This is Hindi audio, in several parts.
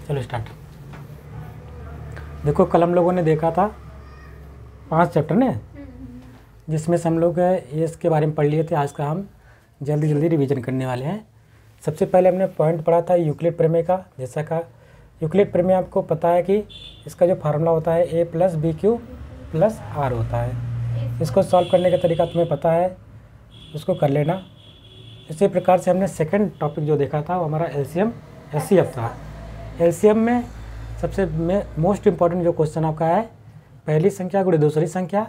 चलो स्टार्ट। देखो कल हम लोगों ने देखा था 5 चैप्टर ने, जिसमें से हम लोग इसके बारे में पढ़ लिए थे। आज का हम जल्दी जल्दी रिवीजन करने वाले हैं। सबसे पहले हमने पॉइंट पढ़ा था यूक्लिड प्रमेय का। जैसा का यूक्लिड प्रमेय आपको पता है कि इसका जो फार्मूला होता है a + bq + r होता है। इसको सॉल्व करने का तरीका तुम्हें पता है, उसको कर लेना। इसी प्रकार से हमने सेकंड टॉपिक जो देखा था वो हमारा एलसीएम एचसीएफ था। एलसीएम में सबसे मोस्ट इम्पॉर्टेंट जो क्वेश्चन आपका है, पहली संख्या गुणे दूसरी संख्या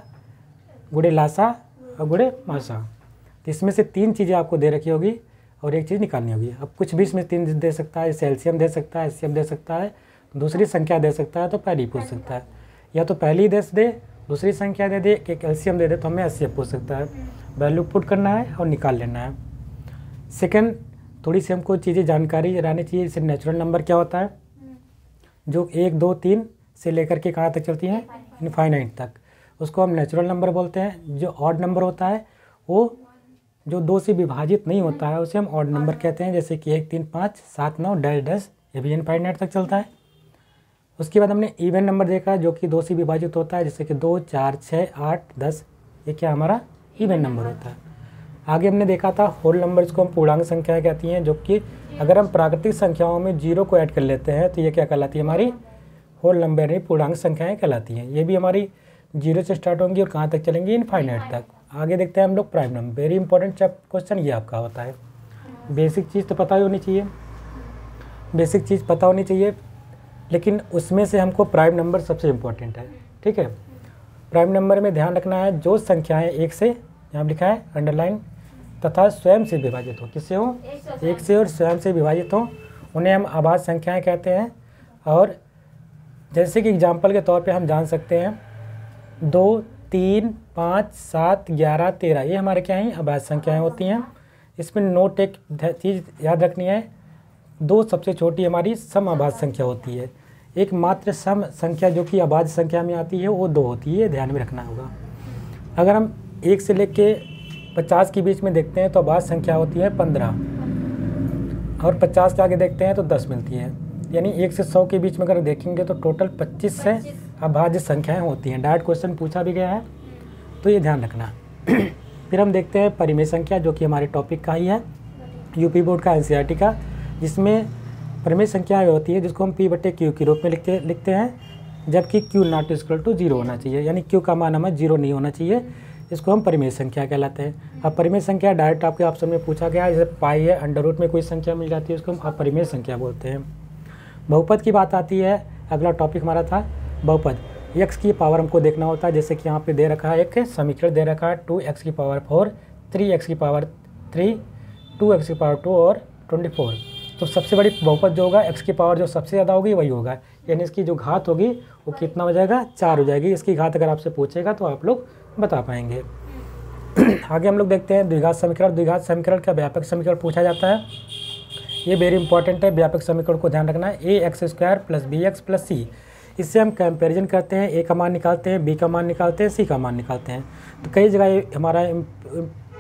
गुणे लासा और गुणे मासा। तो इसमें से 3 चीज़ें आपको दे रखी होगी और एक चीज़ निकालनी होगी। अब कुछ भी इसमें 3 दे सकता है, जैसे एलसीएम दे सकता है, एचसीएफ दे सकता है, दूसरी संख्या दे सकता है, तो पहली पूछ सकता है, या तो पहली दे दूसरी संख्या दे एक एलसीएम दे तो हमें एचसीएफ पूछ सकता है। वैल्यू पुट करना है और निकाल लेना है। सेकंड, थोड़ी सी हमको चीज़ें जानकारी रहनी चाहिए। जैसे नेचुरल नंबर क्या होता है, जो 1 2 3 से लेकर के कहाँ तक चलती हैं, इनफाइनाइट तक, उसको हम नेचुरल नंबर बोलते हैं। जो ऑड नंबर होता है वो जो 2 से विभाजित नहीं होता है उसे हम ऑड नंबर कहते हैं। जैसे कि 1 3 5 7 9 10 ये भी इनफाइनाइट तक चलता है। उसके बाद हमने इवन नंबर देखा जो कि 2 से विभाजित होता है, जैसे कि 2 4 6 8 10, ये क्या हमारा इवन नंबर होता है। आगे हमने देखा था होल नंबर, इसको हम पूर्णांक संख्याएं कहती हैं, जो कि अगर हम प्राकृतिक संख्याओं में 0 को ऐड कर लेते हैं तो ये क्या कहलाती है, हमारी होल नंबर यानी पूर्णांक संख्याएं कहलाती हैं। ये भी हमारी 0 से स्टार्ट होंगी और कहाँ तक चलेंगी, इनफाइनाइट तक। आगे देखते हैं हम लोग prime number. Very important question ये आपका होता है। बेसिक चीज़ तो पता ही होनी चाहिए, बेसिक चीज़ पता होनी चाहिए, लेकिन उसमें से हमको प्राइम नंबर सबसे इम्पोर्टेंट है। ठीक है, प्राइम नंबर में ध्यान रखना है जो संख्याएँ 1 से, यहाँ लिखा है अंडरलाइन, तथा स्वयं से विभाजित हो। किससे हो, 1 से और स्वयं से विभाजित हो, उन्हें हम अभाज्य संख्याएं कहते हैं। और जैसे कि एग्जांपल के तौर पे हम जान सकते हैं 2 3 5 7 11 13, ये हमारे क्या हैं, अभाज्य संख्याएं होती हैं। इसमें नोट एक चीज़ याद रखनी है, 2 सबसे छोटी हमारी सम अभाज्य संख्या होती है। एकमात्र सम संख्या जो कि अभाज्य संख्या में आती है वो 2 होती है, ध्यान में रखना होगा। अगर हम 1 से लेके 50 के बीच में देखते हैं तो अभाज्य संख्या होती है 15, और 50 के आगे देखते हैं तो 10 मिलती है। यानी 1 से 100 के बीच में अगर देखेंगे तो टोटल 25 से अभाज्य संख्याएं होती हैं। डायरेक्ट क्वेश्चन पूछा भी गया है, तो ये ध्यान रखना। फिर हम देखते हैं परिमेय संख्या, जो कि हमारे टॉपिक का ही है, यूपी बोर्ड का, एनसीईआरटी का, जिसमें परिमेय संख्या होती है जिसको हम P/Q के रूप में लिखते हैं, जबकि Q ≠ 0 होना चाहिए, यानी Q का मान हमें 0 नहीं होना चाहिए। इसको हम परिमेय संख्या कहलाते हैं। अब परिमेय संख्या डायरेक्ट आपके ऑप्शन में पूछा गया है, जैसे पाई है, अंडर रूट में कोई संख्या मिल जाती है, उसको हम अपरिमेय संख्या बोलते हैं। बहुपद की बात आती है, अगला टॉपिक हमारा था बहुपद। x की पावर हमको देखना होता है, जैसे कि यहाँ पे दे रखा है, एक समीकरण दे रखा है 2x⁴, 3x⁴, 2x⁴ और 24। तो सबसे बड़ी बहुपद जो होगा, x की पावर जो सबसे ज़्यादा होगी वही होगा, यानी इसकी जो घात होगी वो कितना हो जाएगा, 4 हो जाएगी। इसकी घात अगर आपसे पूछेगा तो आप लोग बता पाएंगे। आगे हम लोग देखते हैं द्विघात समीकरण। द्विघात समीकरण का व्यापक समीकरण पूछा जाता है, ये वेरी इंपॉर्टेंट है। व्यापक समीकरण को ध्यान रखना है, ax² + bx + c। इससे हम कंपैरिजन करते हैं, a का मान निकालते हैं, b का मान निकालते हैं, c का मान निकालते हैं। तो कई जगह हमारा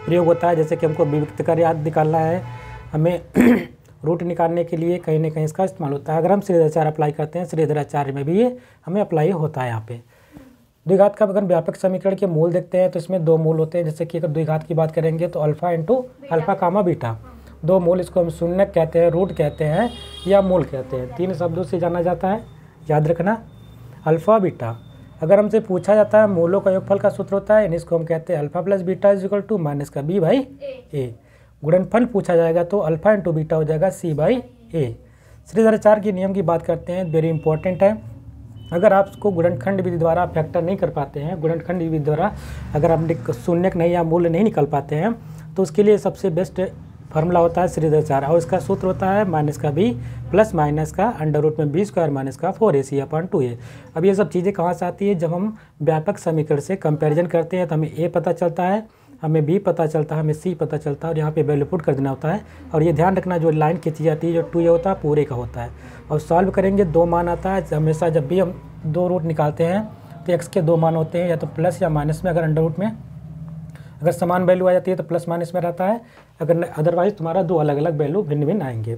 प्रयोग होता है, जैसे कि हमको विभक्त कर याद निकालना है, हमें रूट निकालने के लिए कहीं ना कहीं इसका इस्तेमाल होता है। अगर हम श्रीधराचार्य अप्लाई करते हैं, श्रीधराचार्य में भी ये हमें अप्लाई होता है। यहाँ पे द्विघात का अगर व्यापक समीकरण के मूल देखते हैं तो इसमें 2 मूल होते हैं। जैसे कि अगर द्विघात की बात करेंगे तो अल्फा इंटू अल्फा कामा बीटा, 2 मूल, इसको हम शून्यक कहते हैं, रूट कहते हैं या मूल कहते हैं। 3 शब्दों से जाना जाता है, याद रखना। अल्फा बीटा, अगर हमसे पूछा जाता है मूलों का योगफल का सूत्र होता है, यानी इसको हम कहते हैं अल्फा + बीटा = -b/a। गुणनफल पूछा जाएगा तो अल्फा इंटू बीटा हो जाएगा c/a। श्रीधराचार्य के नियम की बात करते हैं, वेरी इंपॉर्टेंट है। अगर आप उसको गुणनखंड विधि द्वारा फैक्टर नहीं कर पाते हैं, गुणनखंड विधि द्वारा अगर आप शून्यक नहीं या मूल्य नहीं निकाल पाते हैं, तो उसके लिए सबसे बेस्ट फार्मूला होता है श्रीधराचार्य, और इसका सूत्र होता है -b + -√b² - 4ac/2a। अब ये सब चीज़ें कहाँ से आती है, जब हम व्यापक समीकरण से कंपैरिजन करते हैं तो हमें a पता चलता है, हमें b पता चलता है, हमें c पता चलता है, और यहाँ पे वैल्यू पुट कर देना होता है। और ये ध्यान रखना, जो लाइन खींची जाती है, जो 2a होता है पूरे का होता है। और सॉल्व करेंगे 2 मान आता है हमेशा। जब भी हम 2 रूट निकालते हैं तो x के 2 मान होते हैं, या तो प्लस या माइनस में। अगर अंडर रूट में अगर समान वैल्यू आ जाती है तो प्लस माइनस में रहता है, अगर अदरवाइज तुम्हारा 2 अलग अलग वैल्यू भिन्न भिन्न आएंगे।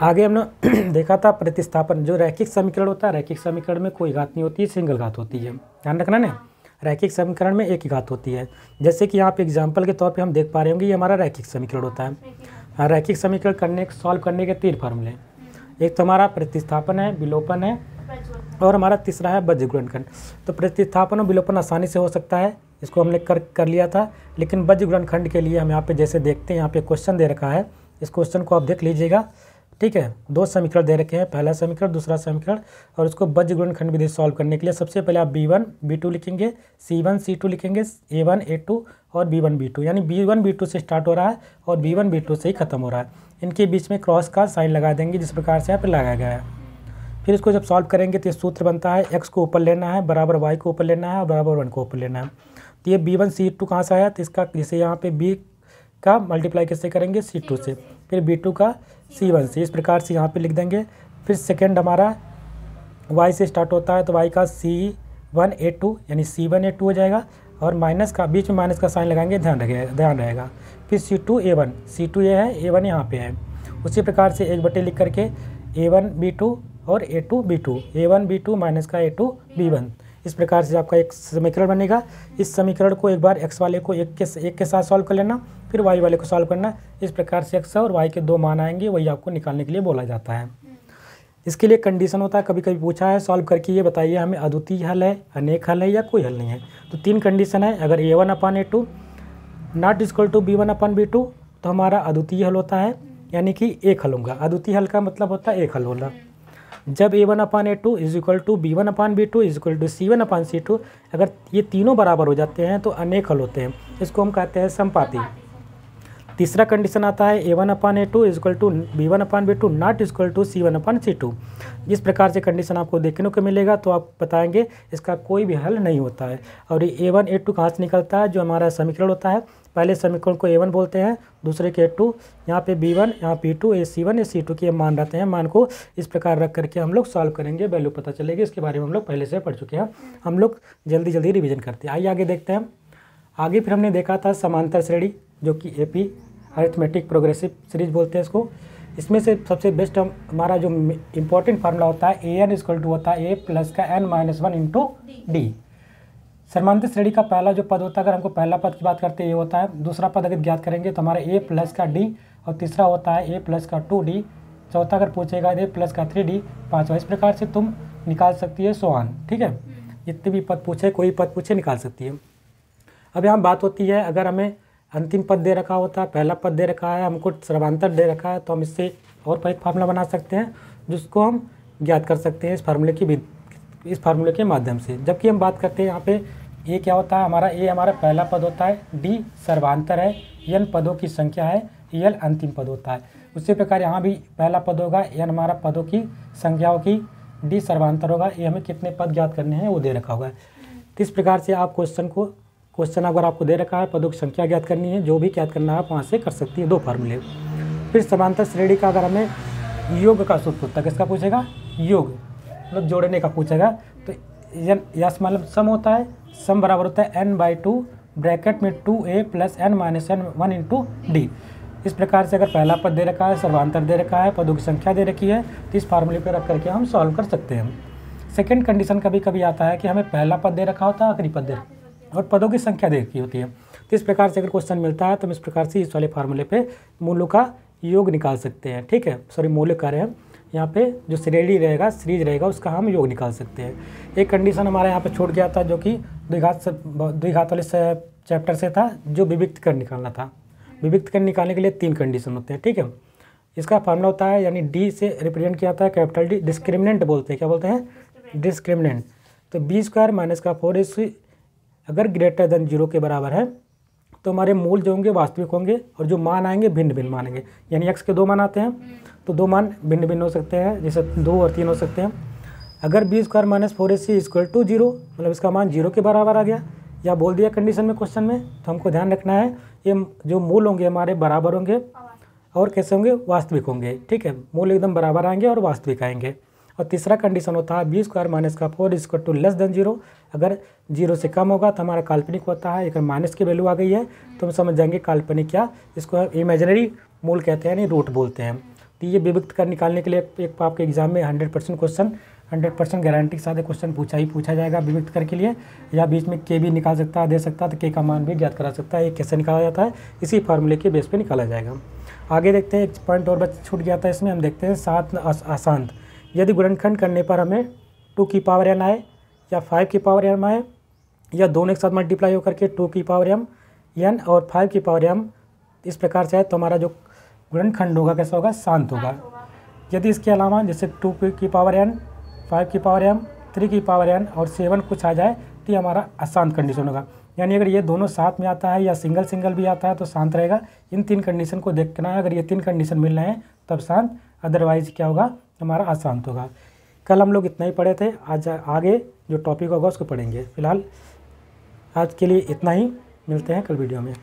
आगे हमने देखा था प्रतिस्थापन। जो रैखिक समीकरण होता है, रैखिक समीकरण में कोई घात नहीं होती है, सिंगल घात होती है, ध्यान रखना ना। रैखिक समीकरण में एक ही घात होती है। जैसे कि यहाँ पे एग्जाम्पल के तौर पे हम देख पा रहे होंगे, ये हमारा रैखिक समीकरण होता है। रैखिक समीकरण सॉल्व करने के 3 फार्मूले, एक तो हमारा प्रतिस्थापन है, विलोपन है, और हमारा तीसरा है बज्र गुणनखंड। तो प्रतिस्थापन और विलोपन आसानी से हो सकता है, इसको हमने कर लिया था। लेकिन बज्र गुणनखंड के लिए हम यहाँ पे जैसे देखते हैं, यहाँ पे क्वेश्चन दे रखा है, इस क्वेश्चन को आप देख लीजिएगा, ठीक है। 2 समीकरण दे रखे हैं, पहला समीकरण, दूसरा समीकरण, और उसको बज्र गुणनखंड विधि सॉल्व करने के लिए सबसे पहले आप B1 B2 लिखेंगे, C1 C2 लिखेंगे, A1 A2 और B1 B2, यानी B1 B2 से स्टार्ट हो रहा है और B1 B2 से ही खत्म हो रहा है। इनके बीच में क्रॉस का साइन लगा देंगे, जिस प्रकार से यहाँ पर लगाया गया है। फिर इसको जब सॉल्व करेंगे तो ये सूत्र बनता है, x को ऊपर लेना है, बराबर y को ऊपर लेना है और बराबर 1 को ऊपर लेना है। तो ये B1 C2 कहाँ से आया, तो इसका जैसे यहाँ पे B का मल्टीप्लाई किससे करेंगे, C2 से, फिर B2 का C1 से, इस प्रकार से यहाँ पे लिख देंगे। फिर सेकंड हमारा y से स्टार्ट होता है, तो y का C1 A2 यानी C1 A2 हो जाएगा, और माइनस का, बीच में माइनस का साइन लगाएंगे, ध्यान रहेगा। फिर C2 A1, C2 ये है, A1 यहाँ पे है। उसी प्रकार से 1/, लिख करके A1 B2 और A2 B2, A1 B2 minus का A2 B1, इस प्रकार से आपका एक समीकरण बनेगा। इस समीकरण को एक बार x वाले को एक के साथ सॉल्व कर लेना, फिर y वाले को सॉल्व करना, इस प्रकार से x और y के 2 मान आएंगे, वही आपको निकालने के लिए बोला जाता है। इसके लिए कंडीशन होता है, कभी कभी पूछा है सॉल्व करके ये बताइए हमें अद्वितीय हल है, अनेक हल है या कोई हल नहीं है। तो 3 कंडीशन है, अगर A1/A2 not equal to B1/B2 तो हमारा अद्वितीय हल होता है, यानी कि एक हल होगा। अद्वितीय हल का मतलब होता है एक हल होना। जब A1/A2 is equal to B1/B2 is equal to C1/C2, अगर ये तीनों बराबर हो जाते हैं तो अनेक हल होते हैं, इसको हम कहते हैं समपाती। तीसरा कंडीशन आता है A1/A2 is equal to B1/B2 not equal to C1/C2। जिस प्रकार से कंडीशन आपको देखने को मिलेगा तो आप बताएंगे इसका कोई भी हल नहीं होता है। और ये A1 A2 कहाँ से निकलता है, जो हमारा समीकरण होता है, पहले समीकरण को A1 बोलते हैं, दूसरे के A2, यहाँ पे B1, यहाँ P2, ये C1 ये C2 के मान रहते हैं। मान को इस प्रकार रख करके हम लोग सॉल्व करेंगे, वैल्यू पता चलेगी। इसके बारे में हम लोग पहले से पढ़ चुके हैं, हम लोग जल्दी रिविजन करते हैं। आइए आगे देखते हैं। आगे फिर हमने देखा था समांतर श्रेणी, जो कि AP अरिथमेटिक प्रोग्रेसिव सीरीज बोलते हैं इसको। इसमें से सबसे बेस्ट हमारा जो इम्पोर्टेंट फार्मूला होता है AN इक्वल टू होता है A प्लस का N-1 इंटू D। समांतर श्रेणी का पहला जो पद होता है, अगर हमको पहला पद की बात करते हैं ये होता है, दूसरा पद अगर ज्ञात करेंगे तो हमारा A प्लस का D, और तीसरा होता है A प्लस का 2D, चौथा अगर पूछेगा A प्लस का 3D, पाँचवा। इस प्रकार से तुम निकाल सकती है सोआन, ठीक है। जितने भी पद पूछे, कोई पद पूछे, निकाल सकती है। अब यहाँ बात होती है, अगर हमें अंतिम पद दे रखा होता है, पहला पद दे रखा है, हमको समांतर दे रखा है, तो हम इससे और एक फार्मूला बना सकते हैं, जिसको हम ज्ञात कर सकते हैं इस फार्मूले के माध्यम से। जबकि हम बात करते हैं यहाँ पे ए क्या होता है, हमारा ए हमारा पहला पद होता है, डी सर्वांतर है, एन पदों की संख्या है, एल अंतिम पद होता है। उसी प्रकार यहाँ भी पहला पद होगा, एन हमारा पदों की संख्याओं की, डी सर्वांतर होगा, ये हमें कितने पद ज्ञात करने हैं वो दे रखा होगा। तो इस प्रकार से आप क्वेश्चन अगर आपको दे रखा है, पदों की संख्या ज्ञात करनी है, जो भी ज्ञात करना है आप वहाँ से कर सकती है, 2 फार्मूले। फिर समांतर श्रेणी का अगर हमें योग का सूत्र होता है, किसका पूछेगा, योग मतलब जोड़ने का पूछेगा, तो यस मतलब सम होता है, सम बराबर होता है n/2 ब्रैकेट में 2a plus n-1 into D. इस प्रकार से अगर पहला पद दे रखा है, सर्वांतर दे रखा है, पदों की संख्या दे रखी है, तो इस फार्मूले पर रख करके हम सॉल्व कर सकते हैं। सेकंड कंडीशन कभी कभी आता है कि हमें पहला पद दे रखा होता है, आखिरी पद दे और पदों की संख्या दे रखी होती है। तो इस प्रकार से अगर क्वेश्चन मिलता है तो हम इस प्रकार से इस वाले फार्मूले पे मूलों का योग निकाल सकते हैं, ठीक है। सॉरी मूल्य कर रहे हैं, यहाँ पे जो श्रेणी रहेगा, सीरीज रहेगा, उसका हम योग निकाल सकते हैं। एक कंडीशन हमारे यहाँ पे छूट गया था, जो कि द्विघात वाले चैप्टर से था, जो विविक्त कर निकालना था। विविक्त कर निकालने के लिए 3 कंडीशन होते हैं, ठीक है। इसका फार्मूला होता है, यानी डी से रिप्रेजेंट किया जाता है कैपिटल डी, डिस्क्रिमिनेंट बोलते हैं, क्या बोलते हैं, डिस्क्रिमिनेंट। तो b² माइनस का 4 अगर ग्रेटर देन 0 के बराबर है तो हमारे मूल जो होंगे वास्तविक होंगे, और जो मान आएंगे भिन्न भिन्न मानेंगे। यानी x के 2 मान आते हैं तो 2 मान भिन्न भिन्न हो सकते हैं, जैसे 2 और 3 हो सकते हैं। अगर b² minus 4ac equal to 0 मतलब इसका मान 0 के बराबर आ गया, या बोल दिया कंडीशन में क्वेश्चन में, तो हमको ध्यान रखना है ये जो मूल होंगे हमारे बराबर होंगे और कैसे होंगे, वास्तविक होंगे, ठीक है। मूल एकदम बराबर आएंगे और वास्तविक आएंगे। और तीसरा कंडीशन होता है b² माइनस का 4 इक्वल टू लेस देन 0। अगर 0 से कम होगा तो हमारा काल्पनिक होता है। अगर माइनस की वैल्यू आ गई है तो हम समझ जाएंगे काल्पनिक क्या, इसको इमेजिनरी मूल कहते हैं, यानी रूट बोलते हैं। तो ये विभक्त कर निकालने के लिए एक आपके एग्जाम में 100% क्वेश्चन 100% गारंटी के साथ क्वेश्चन पूछा जाएगा विभक्त कर के लिए, या बीच में के भी निकाल सकता है, दे सकता है, तो के का मान भी ज्ञात करा सकता है। ये कैसे निकाला जाता है, इसी फार्मूले के बेस पे निकाला जाएगा। आगे देखते हैं, एक पॉइंट और बच छूट गया था इसमें, हम देखते हैं 7 अशांत। यदि गुणनखंड करने पर हमें 2 की पावर n आए या 5 की पावर m आए, या दोनों एक साथ मल्टीप्लाई होकर के 2 की पावर m n और 5 की पावर m इस प्रकार से है, तो हमारा जो गुणनखंड होगा कैसा होगा, शांत होगा। यदि इसके अलावा जैसे 2 की पावर n, 5 की पावर m, 3 की पावर n और 7 कुछ आ जाए तो ये हमारा अशांत कंडीशन होगा। यानी अगर ये दोनों साथ में आता है या सिंगल सिंगल भी आता है तो शांत रहेगा। इन 3 कंडीशन को देखना है, अगर ये 3 कंडीशन मिल रहे हैं तब शांत, अदरवाइज क्या होगा, हमारा अशांत होगा। कल हम लोग इतना ही पढ़े थे, आज आगे जो टॉपिक होगा उसको पढ़ेंगे। फिलहाल आज के लिए इतना ही, मिलते हैं कल वीडियो में।